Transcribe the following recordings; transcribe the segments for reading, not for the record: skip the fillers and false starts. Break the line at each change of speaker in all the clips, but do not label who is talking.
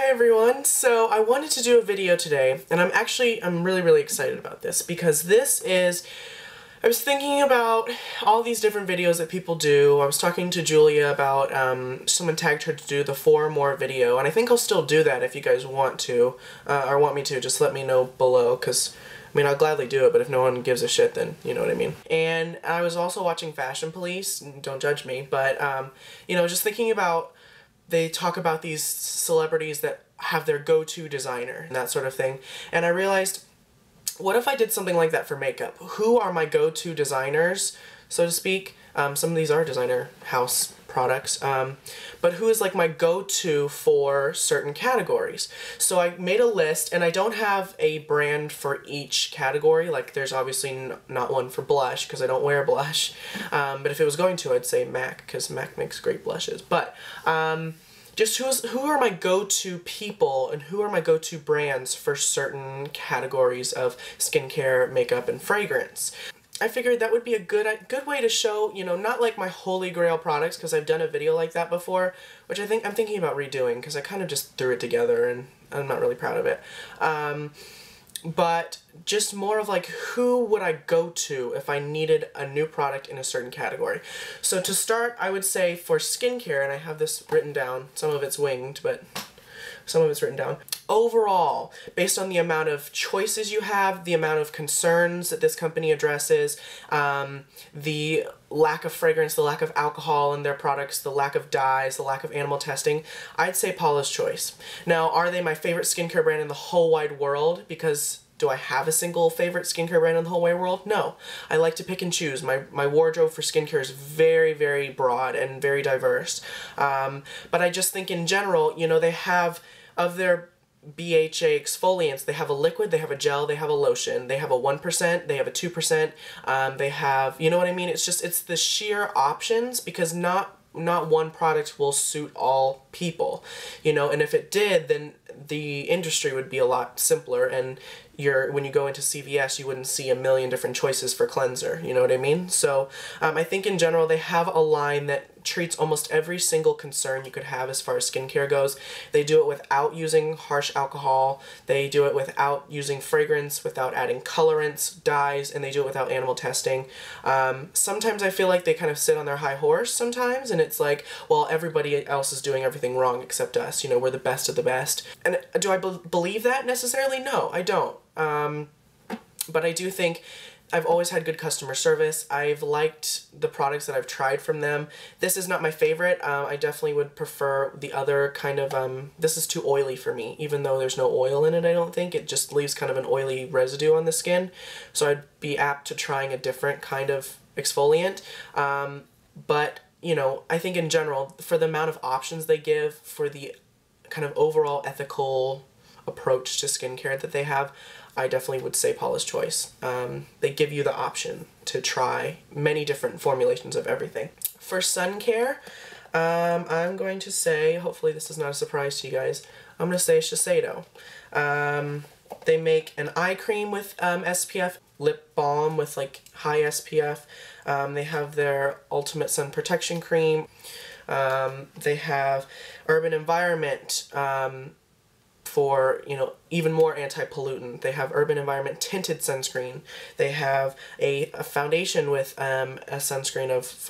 everyone. So I wanted to do a video today, and I'm really excited about this because I was thinking about all these different videos that people do. I was talking to Julia about, someone tagged her to do the 4 more video, and I think I'll still do that if you guys want to, or want me to, just let me know below, because, I mean, I'll gladly do it, but if no one gives a shit, then you know what I mean. And I was also watching Fashion Police, don't judge me, but, you know, just thinking about, they talk about these celebrities that have their go-to designer and that sort of thing, and I realized, what if I did something like that for makeup? Who are my go-to designers, so to speak? Some of these are designer house products, but who is like my go-to for certain categories? So I made a list, and I don't have a brand for each category. Like, there's obviously not one for blush, because I don't wear blush, but if it was going to, I'd say M.A.C, because M.A.C makes great blushes. But just who are my go-to people and who are my go-to brands for certain categories of skincare, makeup, and fragrance. I figured that would be a good way to show, you know, not like my holy grail products, because I've done a video like that before, which I'm thinking about redoing, because I kind of just threw it together and I'm not really proud of it. But just more of like, who would I go to if I needed a new product in a certain category? So to start, I would say for skincare, and I have this written down, some of it's winged, but some of it's written down. Overall, based on the amount of choices you have, the amount of concerns that this company addresses, the lack of fragrance, the lack of alcohol in their products, the lack of dyes, the lack of animal testing, I'd say Paula's Choice. Now, are they my favorite skincare brand in the whole wide world? Because do I have a single favorite skincare brand in the whole wide world? No. I like to pick and choose. My wardrobe for skincare is very broad and very diverse. But I just think in general, you know, they have, of their BHA exfoliants, they have a liquid, they have a gel, they have a lotion, they have a 1%, they have a 2%, they have, you know what I mean? It's just, it's the sheer options, because not one product will suit all people, you know, and if it did, then the industry would be a lot simpler, and when you go into CVS, you wouldn't see a million different choices for cleanser, you know what I mean? So I think in general they have a line that treats almost every single concern you could have as far as skincare goes. They do it without using harsh alcohol, they do it without using fragrance, without adding colorants, dyes, and they do it without animal testing. Sometimes I feel like they kind of sit on their high horse sometimes, and it's like, well, everybody else is doing everything wrong except us, you know, we're the best of the best. And do I believe that necessarily? No, I don't. But I do think I've always had good customer service. I've liked the products that I've tried from them. This is not my favorite. I definitely would prefer the other kind of, this is too oily for me, even though there's no oil in it, I don't think. It just leaves kind of an oily residue on the skin. So I'd be apt to trying a different kind of exfoliant. But, you know, I think in general, for the amount of options they give, for the kind of overall ethical approach to skincare that they have, I definitely would say Paula's Choice. They give you the option to try many different formulations of everything. For sun care, I'm going to say, hopefully this is not a surprise to you guys, I'm going to say Shiseido. They make an eye cream with SPF, lip balm with like high SPF. They have their Ultimate Sun Protection Cream. They have Urban Environment, for, you know, even more anti-pollutant. They have Urban Environment Tinted Sunscreen. They have a foundation with a sunscreen of,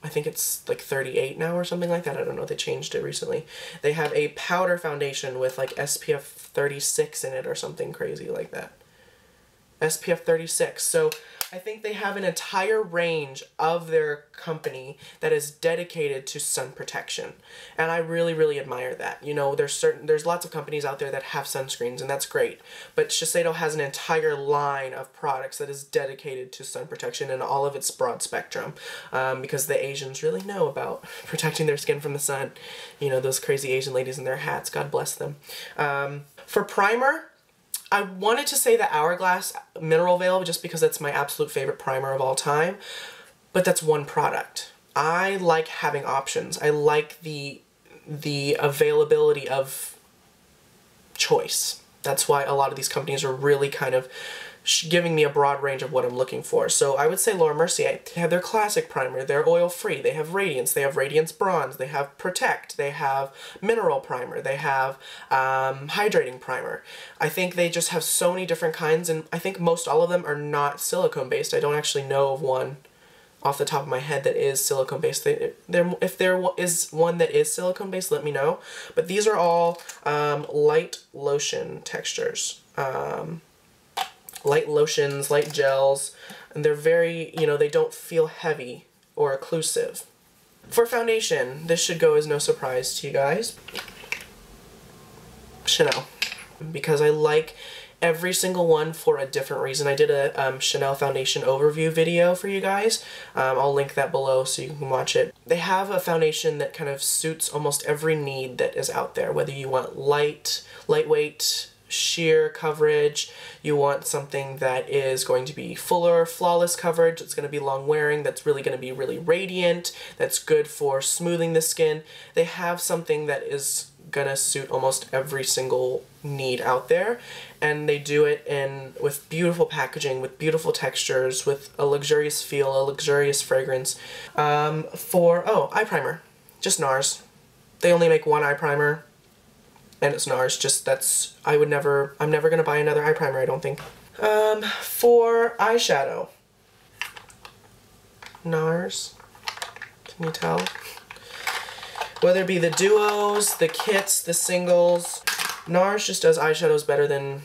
I think it's like 38 now or something like that. I don't know, they changed it recently. They have a powder foundation with like SPF 36 in it or something crazy like that. SPF 36. So I think they have an entire range of their company that is dedicated to sun protection. And I really admire that. You know, there's lots of companies out there that have sunscreens, and that's great. But Shiseido has an entire line of products that is dedicated to sun protection in all of its broad spectrum. Because the Asians really know about protecting their skin from the sun. You know, those crazy Asian ladies in their hats, God bless them. For primer, I wanted to say the Hourglass Mineral Veil just because it's my absolute favorite primer of all time, but that's one product. I like having options. I like the availability of choice. That's why a lot of these companies are really kind of giving me a broad range of what I'm looking for. So I would say Laura Mercier. They have their classic primer, they're oil-free, they have Radiance Bronze, they have Protect, they have Mineral Primer, they have Hydrating Primer. I think they just have so many different kinds, and I think most all of them are not silicone-based. I don't actually know of one off the top of my head that is silicone-based. If there is one that is silicone-based, let me know. But these are all light lotion textures. Light lotions, light gels, and they're very, you know, they don't feel heavy or occlusive. For foundation, this should go as no surprise to you guys. Chanel. Because I like every single one for a different reason. I did a Chanel foundation overview video for you guys. I'll link that below so you can watch it. They have a foundation that kind of suits almost every need that is out there, whether you want lightweight, sheer coverage, you want something that is going to be fuller, flawless coverage, it's going to be long wearing, that's really going to be really radiant, that's good for smoothing the skin. They have something that is gonna suit almost every single need out there, and they do it with beautiful packaging, with beautiful textures, with a luxurious feel, a luxurious fragrance. Eye primer, just NARS. They only make one eye primer, and it's NARS. I'm never gonna buy another eye primer, I don't think. For eyeshadow, NARS, can you tell? Whether it be the duos, the kits, the singles, NARS just does eyeshadows better than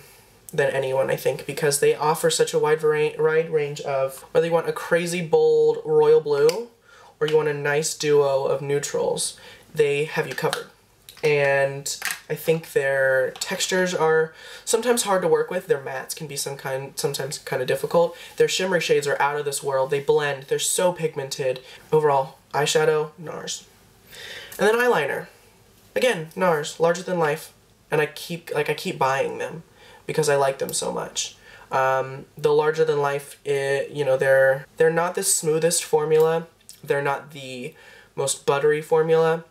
anyone, I think, because they offer such a wide range of, whether you want a crazy bold royal blue or you want a nice duo of neutrals, they have you covered. And I think their textures are sometimes hard to work with. Their mattes can be sometimes kind of difficult. Their shimmery shades are out of this world. They blend. They're so pigmented. Overall, eyeshadow, NARS. And then eyeliner. Again, NARS, larger than life. And I keep buying them because I like them so much. The larger than life, you know, they're not the smoothest formula. They're not the most buttery formula.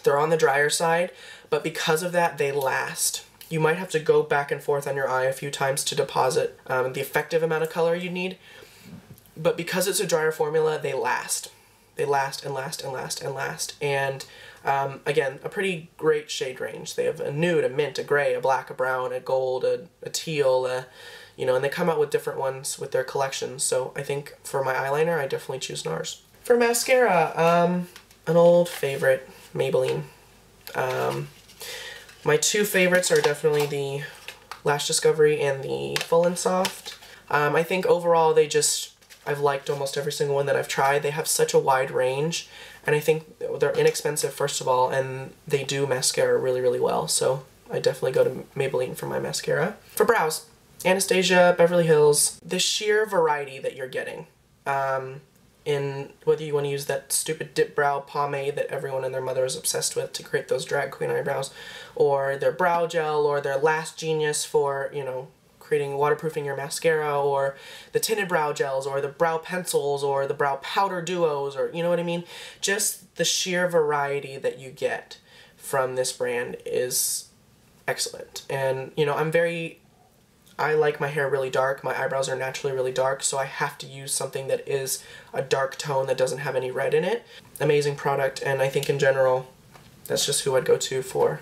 They're on the drier side, but because of that, they last. You might have to go back and forth on your eye a few times to deposit the effective amount of color you need, but because it's a drier formula, they last. They last and last and last and last. And again, a pretty great shade range. They have a nude, a mint, a gray, a black, a brown, a gold, a teal, you know, and they come out with different ones with their collections. So I think for my eyeliner, I definitely choose NARS. For mascara, an old favorite, Maybelline. My two favorites are definitely the Lash Discovery and the Full and Soft. I think overall I've liked almost every single one that I've tried. They have such a wide range, and I think they're inexpensive, first of all, and they do mascara really, really well, so I definitely go to Maybelline for my mascara. For brows, Anastasia, Beverly Hills, the sheer variety that you're getting. In whether you want to use that stupid dip brow pomade that everyone and their mother is obsessed with to create those drag queen eyebrows, or their brow gel, or their Last Genius for, you know, creating waterproofing your mascara, or the tinted brow gels, or the brow pencils, or the brow powder duos, or you know what I mean? Just the sheer variety that you get from this brand is excellent. And, you know, I like my hair really dark. My eyebrows are naturally really dark, so I have to use something that is a dark tone that doesn't have any red in it. Amazing product, and I think in general, that's just who I'd go to for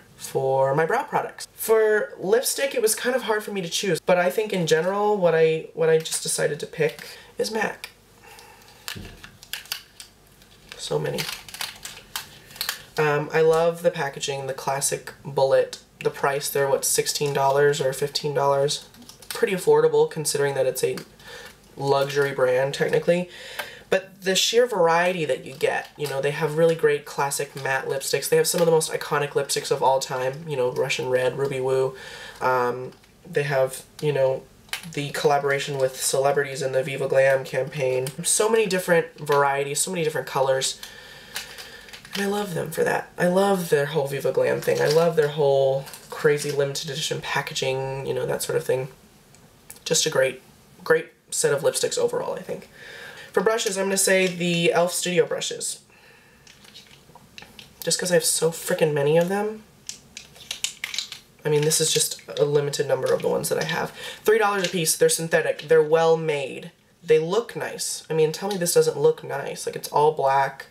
my brow products. For lipstick, it was kind of hard for me to choose, but I think in general, what I just decided to pick is M.A.C. So many. I love the packaging, the classic bullet. The price, they're what, $16 or $15? Pretty affordable considering that it's a luxury brand technically. But the sheer variety that you get, you know, they have really great classic matte lipsticks. They have some of the most iconic lipsticks of all time, you know, Russian Red, Ruby Woo. They have, you know, the collaboration with celebrities in the Viva Glam campaign. So many different varieties, so many different colors. And I love them for that. I love their whole Viva Glam thing. I love their whole crazy limited edition packaging, you know, that sort of thing. Just a great set of lipsticks overall, I think. For brushes, I'm going to say the e.l.f. Studio brushes. Just because I have so freaking many of them, I mean, this is just a limited number of the ones that I have. $3 a piece. They're synthetic. They're well made. They look nice. I mean, tell me this doesn't look nice. Like, it's all black.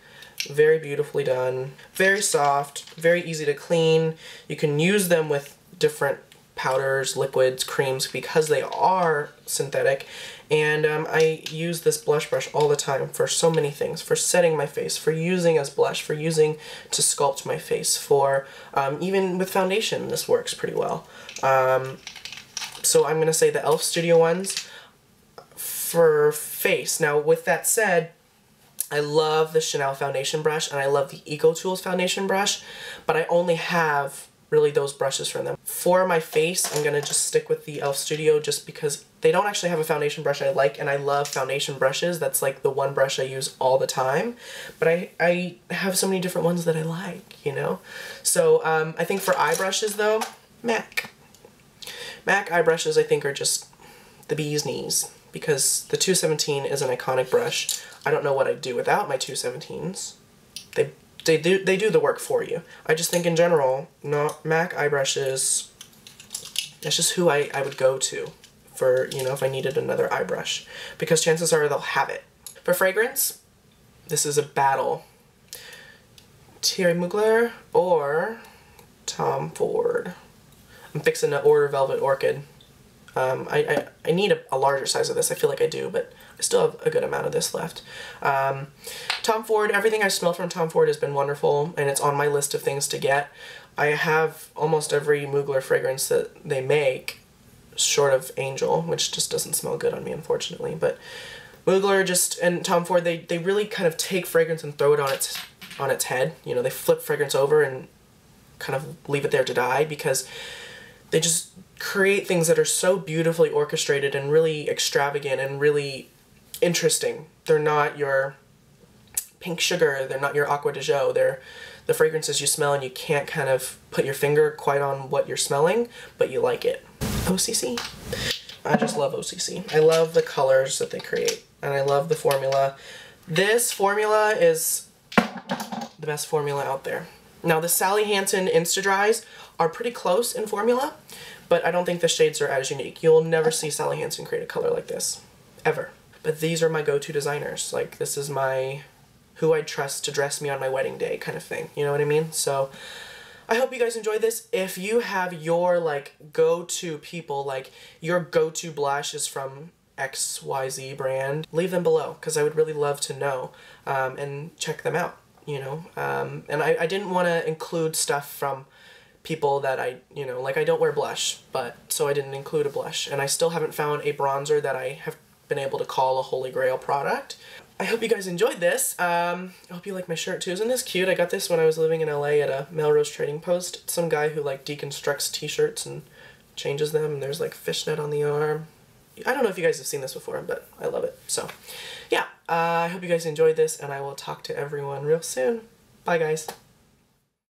Very beautifully done. Very soft. Very easy to clean. You can use them with different powders, liquids, creams because they are synthetic. And I use this blush brush all the time for so many things. For setting my face, for using as blush, for using to sculpt my face, for even with foundation this works pretty well. So I'm going to say the e.l.f. Studio ones for face. Now with that said, I love the Chanel foundation brush and I love the Eco Tools foundation brush, but I only have really those brushes from them. For my face, I'm going to just stick with the e.l.f. Studio just because they don't actually have a foundation brush I like, and I love foundation brushes. That's like the one brush I use all the time. But I have so many different ones that I like, you know? So I think for eye brushes though, M.A.C. M.A.C eye brushes I think are just the bee's knees because the 217 is an iconic brush. I don't know what I'd do without my 217s. They do the work for you. I just think in general, M.A.C eye brushes, that's just who I would go to for, you know, if I needed another eye brush. Because chances are they'll have it. For fragrance, this is a battle. Thierry Mugler or Tom Ford. I'm fixing to order Velvet Orchid. I need a larger size of this. I feel like I do, but I still have a good amount of this left. Tom Ford, everything I smelled from Tom Ford has been wonderful, and it's on my list of things to get. I have almost every Mugler fragrance that they make, short of Angel, which just doesn't smell good on me, unfortunately. But Mugler and Tom Ford, they really kind of take fragrance and throw it on its head. You know, they flip fragrance over and kind of leave it there to die because they just create things that are so beautifully orchestrated and really extravagant and really interesting. They're not your pink sugar, they're not your Aqua de Jo, they're the fragrances you smell and you can't kind of put your finger quite on what you're smelling, but you like it. OCC. I just love OCC. I love the colors that they create, and I love the formula. This formula is the best formula out there. Now the Sally Hansen Insta-Dries are pretty close in formula, but I don't think the shades are as unique. You'll never see Sally Hansen create a color like this, ever. But these are my go-to designers. Like, this is my who I'd trust to dress me on my wedding day kind of thing. You know what I mean? So I hope you guys enjoyed this. If you have your like go-to people, like your go-to blush is from XYZ brand, leave them below because I would really love to know and check them out, you know. And I didn't want to include stuff from people that you know, like I don't wear blush, but so I didn't include a blush. And I still haven't found a bronzer that I have been able to call a holy grail product. I hope you guys enjoyed this. I hope you like my shirt too. Isn't this cute? I got this when I was living in LA at a Melrose Trading Post. Some guy who like deconstructs t-shirts and changes them, and there's like fishnet on the arm. I don't know if you guys have seen this before, but I love it. So yeah, I hope you guys enjoyed this, and I will talk to everyone real soon. Bye guys.